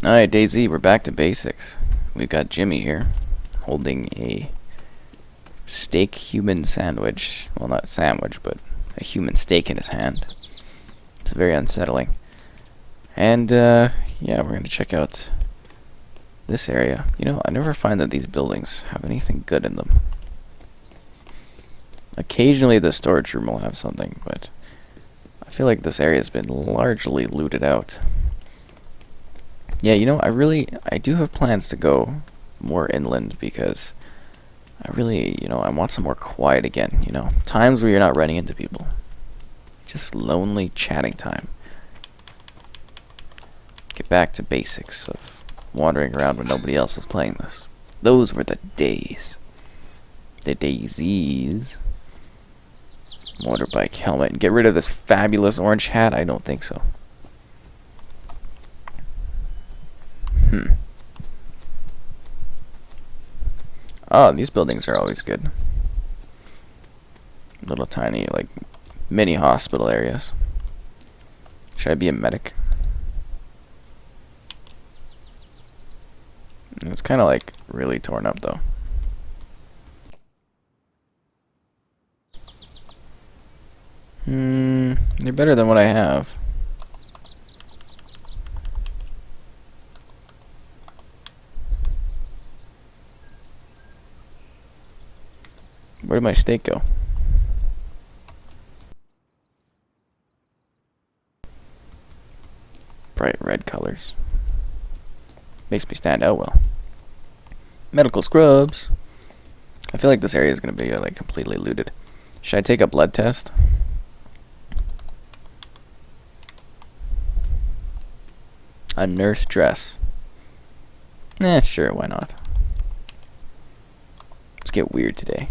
Alright, DayZ, we're back to basics. We've got Jimmy here, holding a steak human sandwich. Well, not sandwich, but a human steak in his hand. It's very unsettling. And, yeah, we're going to check out this area. You know, I never find that these buildings have anything good in them. Occasionally the storage room will have something, but I feel like this area has been largely looted out. Yeah, you know, I do have plans to go more inland because I want some more quiet again, you know. Times where you're not running into people. Just lonely chatting time. Get back to basics of wandering around when nobody else is playing this. Those were the days. The DayZs. Motorbike helmet. And get rid of this fabulous orange hat? I don't think so. Oh, these buildings are always good. Little tiny, like, mini hospital areas. Should I be a medic? It's kind of, like, really torn up, though. They're better than what I have. Where did my steak go? Bright red colors. Makes me stand out well. Medical scrubs. I feel like this area is going to be like completely looted. Should I take a blood test? A nurse dress. Sure, why not? Let's get weird today.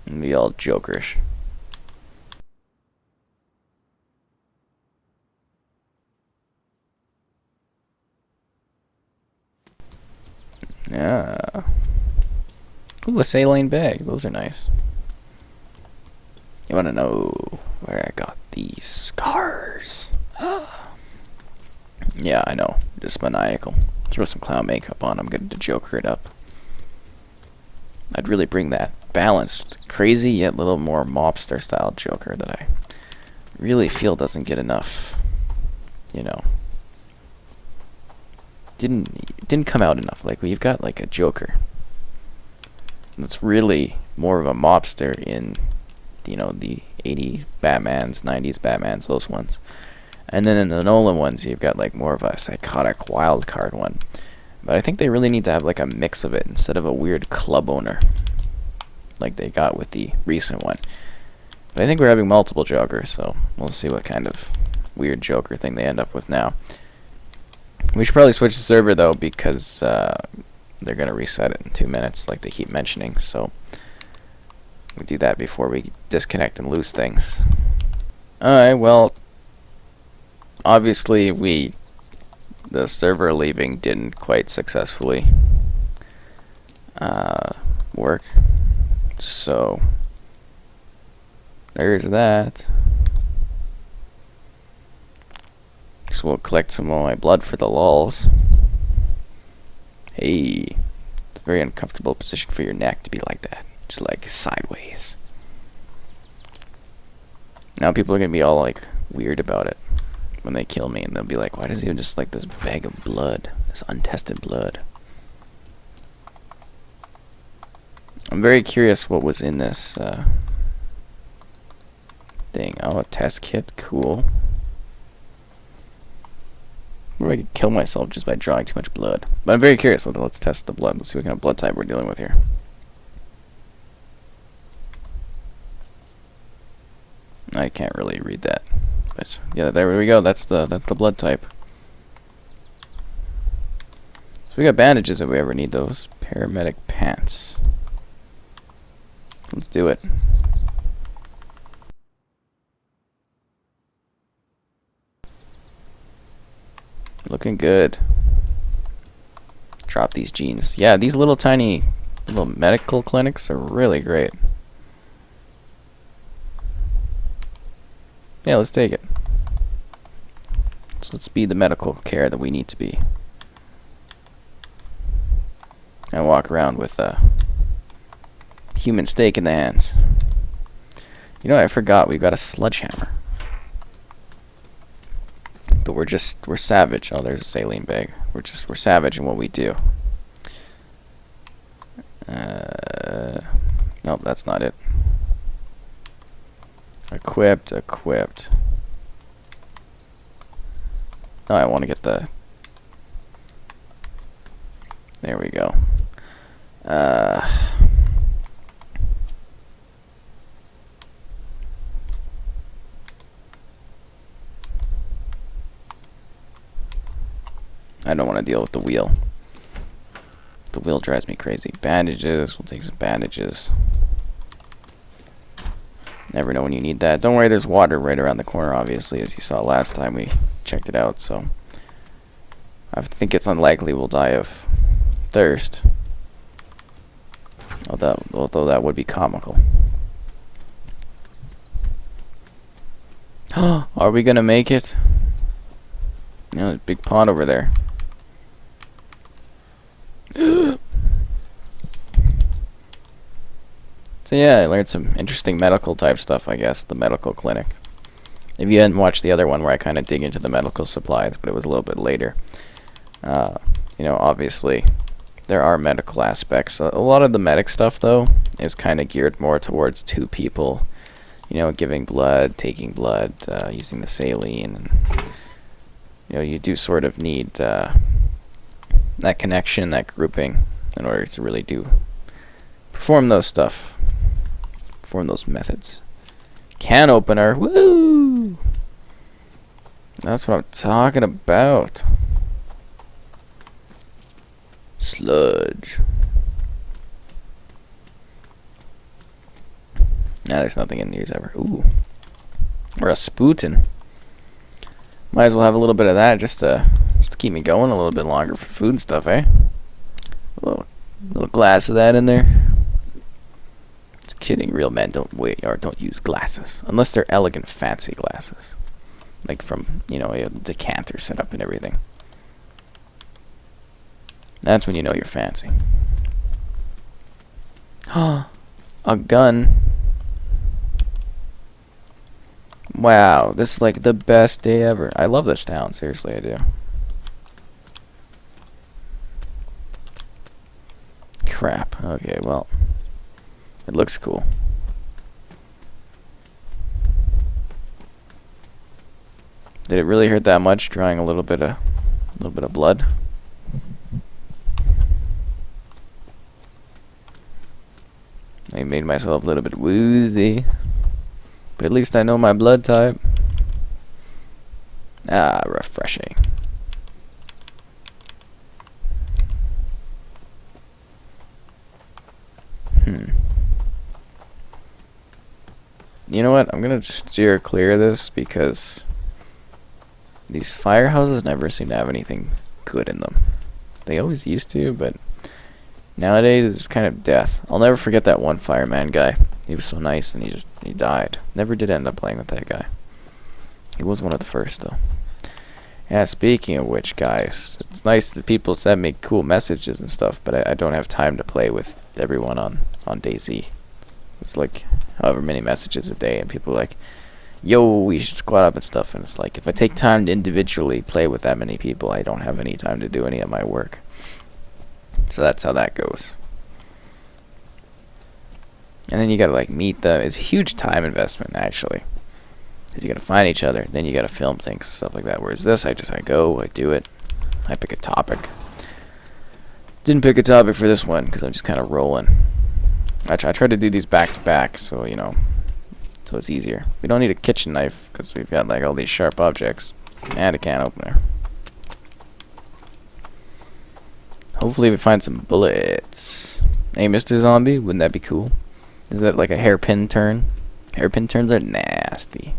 And be all jokerish. Yeah. Ooh, a saline bag. Those are nice. You want to know where I got these scars? Yeah, I know. Just maniacal. Throw some clown makeup on. I'm good to joker it up. I'd really bring that balanced, crazy yet a little more mobster style Joker that I really feel doesn't get enough, you know. Didn't come out enough. Like, we've got like a Joker that's really more of a mobster in, you know, the 80s Batmans, 90s Batmans, those ones. And then in the Nolan ones, you've got like more of a psychotic wild card one. But I think they really need to have like a mix of it instead of a weird club owner like they got with the recent one. But I think we're having multiple Jokers, so we'll see what kind of weird Joker thing they end up with now. We should probably switch the server though, because they're going to reset it in 2 minutes like they keep mentioning, so we do that before we disconnect and lose things. Alright, well, obviously the server leaving didn't quite successfully work, so there's that. So we'll collect some of my blood for the lulz. Hey, it's a very uncomfortable position for your neck to be like that, just like sideways. Now people are gonna be all like weird about it when they kill me, and they'll be like, why does he have just like this bag of blood, this untested blood? I'm very curious what was in this thing. Oh, a test kit, cool. Or I could kill myself just by drawing too much blood. But I'm very curious. Let's test the blood. Let's see what kind of blood type we're dealing with here. I can't really read that. But yeah, there we go. That's the blood type. So we got bandages if we ever need those. Paramedic pants. Let's do it. Looking good. Drop these jeans. Yeah, these little tiny little medical clinics are really great. Yeah, let's take it. let's be the medical care that we need to be. And walk around with a human steak in the hands. You know, I forgot we've got a sledgehammer. But we're savage. Oh, there's a saline bag. We're savage in what we do. Nope, that's not it. Equipped. Oh, I want to get the... There we go. I don't want to deal with the wheel. The wheel drives me crazy. Bandages. We'll take some bandages. Never know when you need that. Don't worry, there's water right around the corner, obviously, as you saw last time we checked it out, so... I think it's unlikely we'll die of thirst. Although that would be comical. Are we gonna make it? You know, there's a big pond over there. So yeah, I learned some interesting medical type stuff, I guess, at the medical clinic. If you hadn't watched the other one where I kind of dig into the medical supplies, but it was a little bit later. You know, obviously, there are medical aspects. A lot of the medic stuff, though, is kind of geared more towards two people. You know, giving blood, taking blood, using the saline. And, you know, you do sort of need that connection, that grouping, in order to really perform those stuff. Perform those methods. Can opener, woo! That's what I'm talking about. Sludge. Nah, there's nothing in these ever. Ooh. Or a Sputin. Might as well have a little bit of that just to keep me going a little bit longer for food and stuff, eh? A little glass of that in there. Just kidding, real men don't use glasses. Unless they're elegant, fancy glasses. Like from, you know, a decanter set up and everything. That's when you know you're fancy. A gun. Wow, this is like the best day ever. I love this town, seriously I do. Crap. Okay, well, it looks cool. Did it really hurt that much drawing a little bit of blood? I made myself a little bit woozy. But at least I know my blood type. Ah, refreshing. You know what? I'm gonna just steer clear of this because these firehouses never seem to have anything good in them. They always used to, but nowadays it's kind of death. I'll never forget that one fireman guy. He was so nice and he died. Never did end up playing with that guy. He was one of the first though. Yeah, speaking of which, guys, it's nice that people send me cool messages and stuff, but I don't have time to play with everyone on DayZ. It's like however many messages a day, and people are like, yo, we should squad up and stuff, and it's like, if I take time to individually play with that many people, I don't have any time to do any of my work. So that's how that goes. And then you gotta like meet them. It's a huge time investment actually, because you gotta find each other, then you gotta film things and stuff like that. Whereas this, I go, I do it, I pick a topic. Didn't pick a topic for this one because I'm just kind of rolling. I try to do these back to back, so you know, so it's easier. We don't need a kitchen knife because we've got like all these sharp objects and a can opener. Hopefully we find some bullets. Hey, Mr. Zombie, wouldn't that be cool? Is that like a hairpin turn? Hairpin turns are nasty.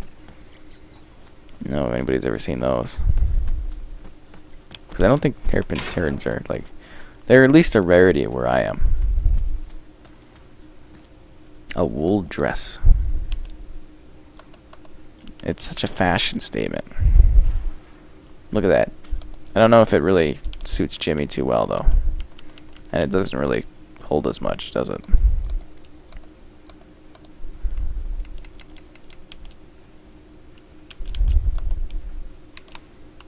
I don't know if anybody's ever seen those. Because I don't think hairpin turns are like... They're at least a rarity where I am. A wool dress. It's such a fashion statement. Look at that. I don't know if it really suits Jimmy too well, though. And it doesn't really hold as much, does it?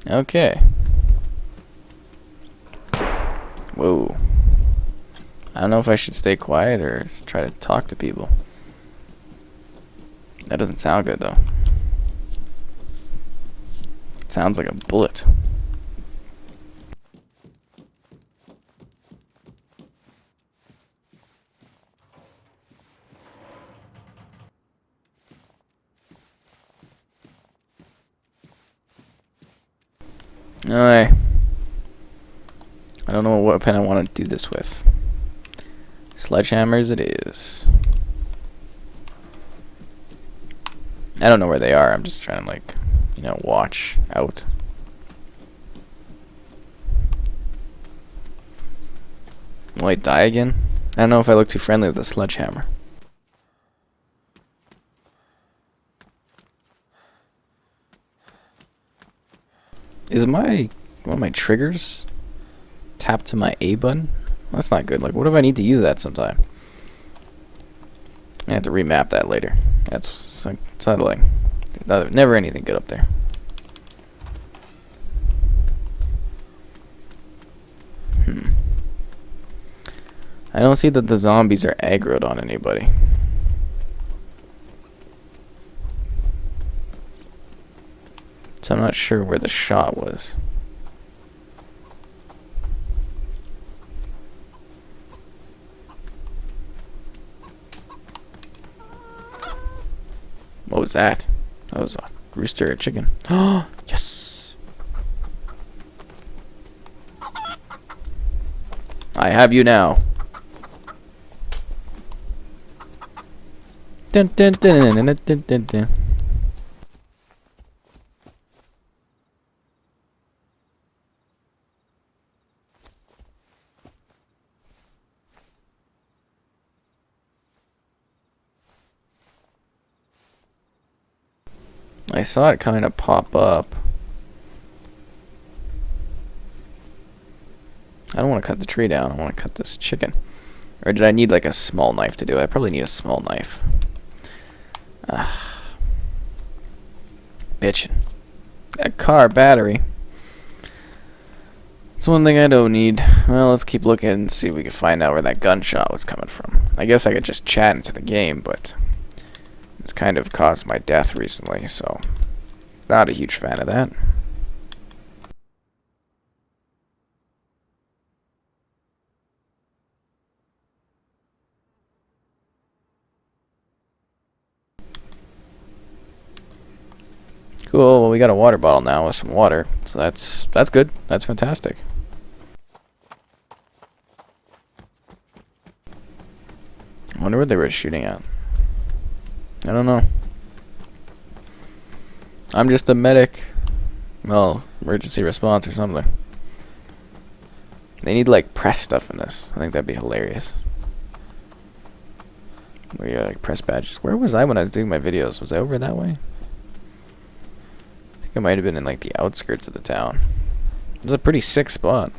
Okay. Whoa. I don't know if I should stay quiet or try to talk to people. That doesn't sound good, though. It sounds like a bullet. Alright. I don't know what weapon I want to do this with. Sledgehammers it is. I don't know where they are. I'm just trying to, like, you know, watch out. Will I die again? I don't know if I look too friendly with a sledgehammer. Is one of my triggers tapped to my A button? That's not good. Like, what if I need to use that sometime? I have to remap that later. That's like settling. Never anything good up there. I don't see that the zombies are aggroed on anybody. So I'm not sure where the shot was. What was that? That was a rooster or a chicken. Oh, yes! I have you now. Dun, dun, dun, dun, dun, dun, dun, dun. I saw it kind of pop up. I don't want to cut the tree down. I want to cut this chicken. Or did I need like a small knife to do it? I probably need a small knife. Bitchin'. That car battery. It's one thing I don't need. Well, let's keep looking and see if we can find out where that gunshot was coming from. I guess I could just chat into the game, but it's kind of caused my death recently, so not a huge fan of that. Cool, well, we got a water bottle now with some water, so that's good. That's fantastic. I wonder what they were shooting at. I don't know. I'm just a medic. Well, emergency response or something. They need like press stuff in this. I think that'd be hilarious. Where you like press badges. Where was I when I was doing my videos? Was I over that way? I think I might have been in like the outskirts of the town. It's a pretty sick spot.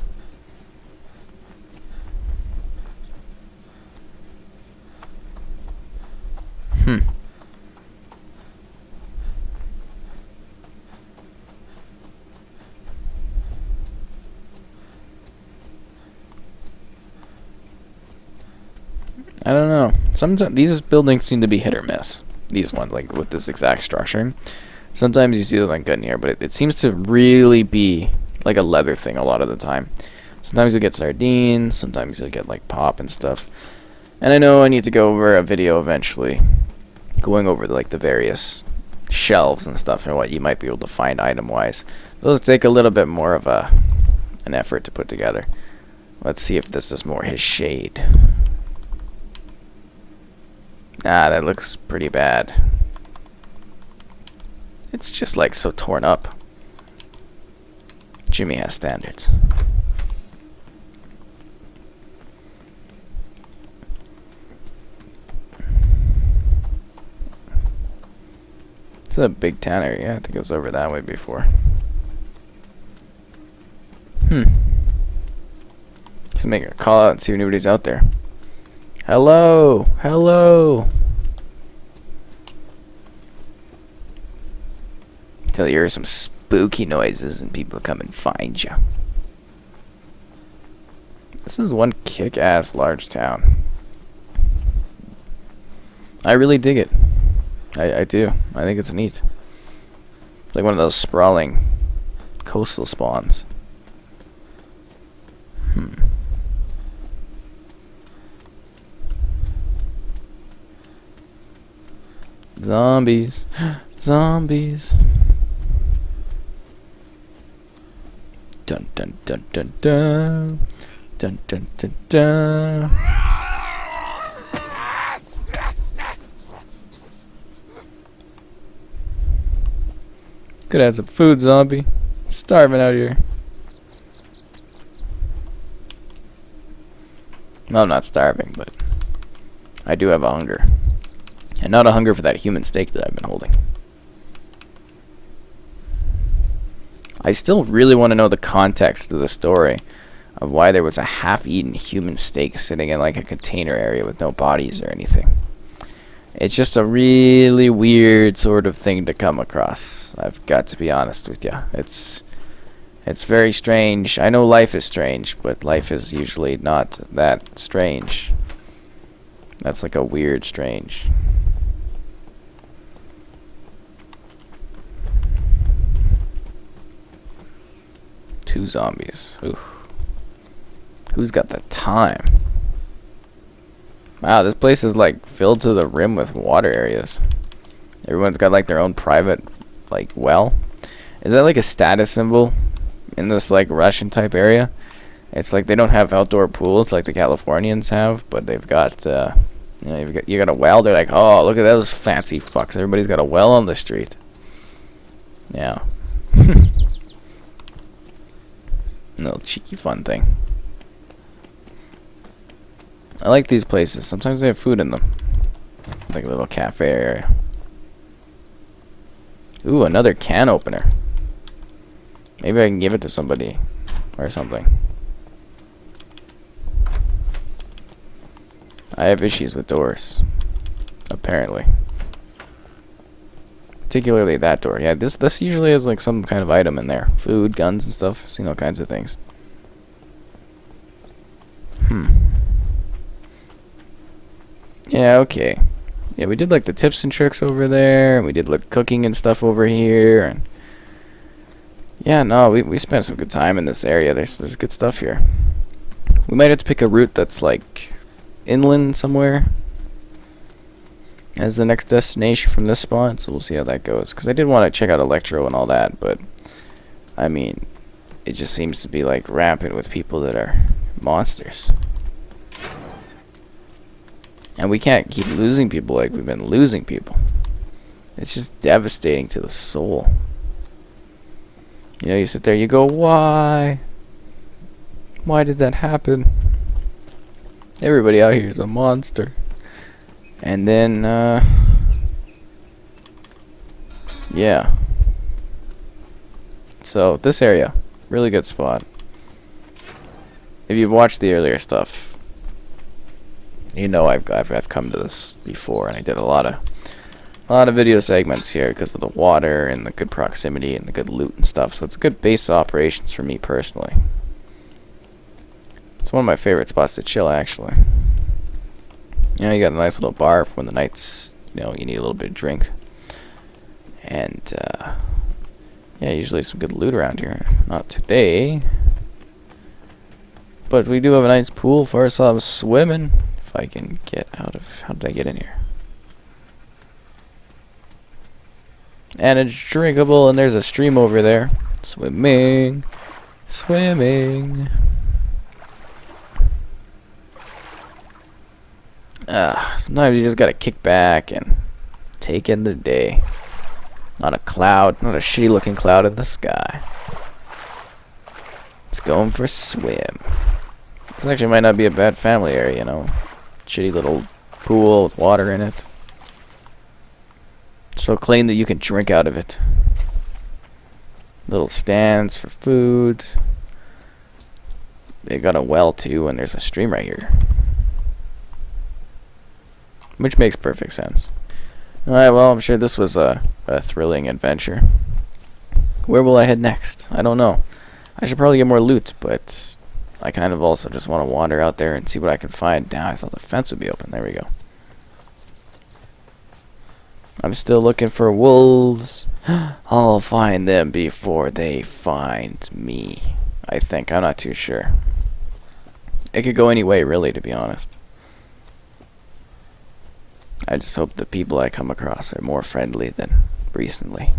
I don't know. Sometimes these buildings seem to be hit or miss. These ones, like with this exact structure. Sometimes you see them like good in here, but it seems to really be like a leather thing a lot of the time. Sometimes you get sardines, sometimes you'll get like pop and stuff. And I know I need to go over a video eventually, going over like the various shelves and stuff and what you might be able to find item-wise. Those take a little bit more of an effort to put together. Let's see if this is more his shade. Ah, that looks pretty bad. It's just like so torn up. Jimmy has standards. It's a big town area. I think it was over that way before. Just make a call out and see if anybody's out there. Hello, hello. Till you hear some spooky noises and people come and find you. This is one kick-ass large town. I really dig it. I do. I think it's neat. It's like one of those sprawling coastal spawns. Zombies. Zombies. Dun dun dun dun dun. Dun dun dun dun. Could add some food, zombie. Starving out here. Well, I'm not starving, but I do have a hunger. And not a hunger for that human steak that I've been holding. I still really want to know the context of the story of why there was a half-eaten human steak sitting in like a container area with no bodies or anything. It's just a really weird sort of thing to come across. I've got to be honest with you. It's very strange. I know life is strange, but life is usually not that strange. That's like a weird strange. Two zombies. Oof. Who's got the time? Wow, this place is like filled to the rim with water areas. Everyone's got like their own private like well. Is that like a status symbol in this like Russian type area? It's like they don't have outdoor pools like the Californians have, but they've got you know, you got a well. They're like, oh, look at those fancy fucks. Everybody's got a well on the street. Yeah. Little cheeky fun thing. I like these places. Sometimes they have food in them. Like a little cafe area. Ooh, another can opener. Maybe I can give it to somebody or something. I have issues with doors. Apparently. Particularly that door. Yeah, this usually has like some kind of item in there. Food, guns and stuff. I've seen all kinds of things. Yeah, okay. Yeah, we did like the tips and tricks over there, and we did like cooking and stuff over here, and yeah, no, we spent some good time in this area. There's good stuff here. We might have to pick a route that's like inland somewhere as the next destination from this spot, so we'll see how that goes. Because I did want to check out Electro and all that, but I mean, it just seems to be like rampant with people that are monsters. And we can't keep losing people like we've been losing people. It's just devastating to the soul. You know, you sit there, you go, why? Why did that happen? Everybody out here is a monster. And then, yeah. So, this area, really good spot. If you've watched the earlier stuff, you know I've come to this before, and I did a lot of video segments here because of the water and the good proximity and the good loot and stuff. So it's a good base of operations for me personally. It's one of my favorite spots to chill, actually. You know, you got a nice little bar for when the nights, you know, you need a little bit of drink. And yeah, usually some good loot around here. Not today, but we do have a nice pool for ourselves swimming. If I can get out of... How did I get in here? And it's drinkable, and there's a stream over there. Swimming. Swimming. Sometimes you just gotta kick back and take in the day. Not a cloud, not a shitty looking cloud in the sky. It's going for a swim. This actually might not be a bad family area, you know. Shitty little pool with water in it. So clean that you can drink out of it. Little stands for food. they got a well too, and there's a stream right here, which makes perfect sense. Alright, well, I'm sure this was a thrilling adventure. Where will I head next? I don't know. I should probably get more loot, but I kind of also just want to wander out there and see what I can find. Now, I thought the fence would be open. There we go. I'm still looking for wolves. I'll find them before they find me. I think. I'm not too sure. It could go any way, really, to be honest. I just hope the people I come across are more friendly than recently.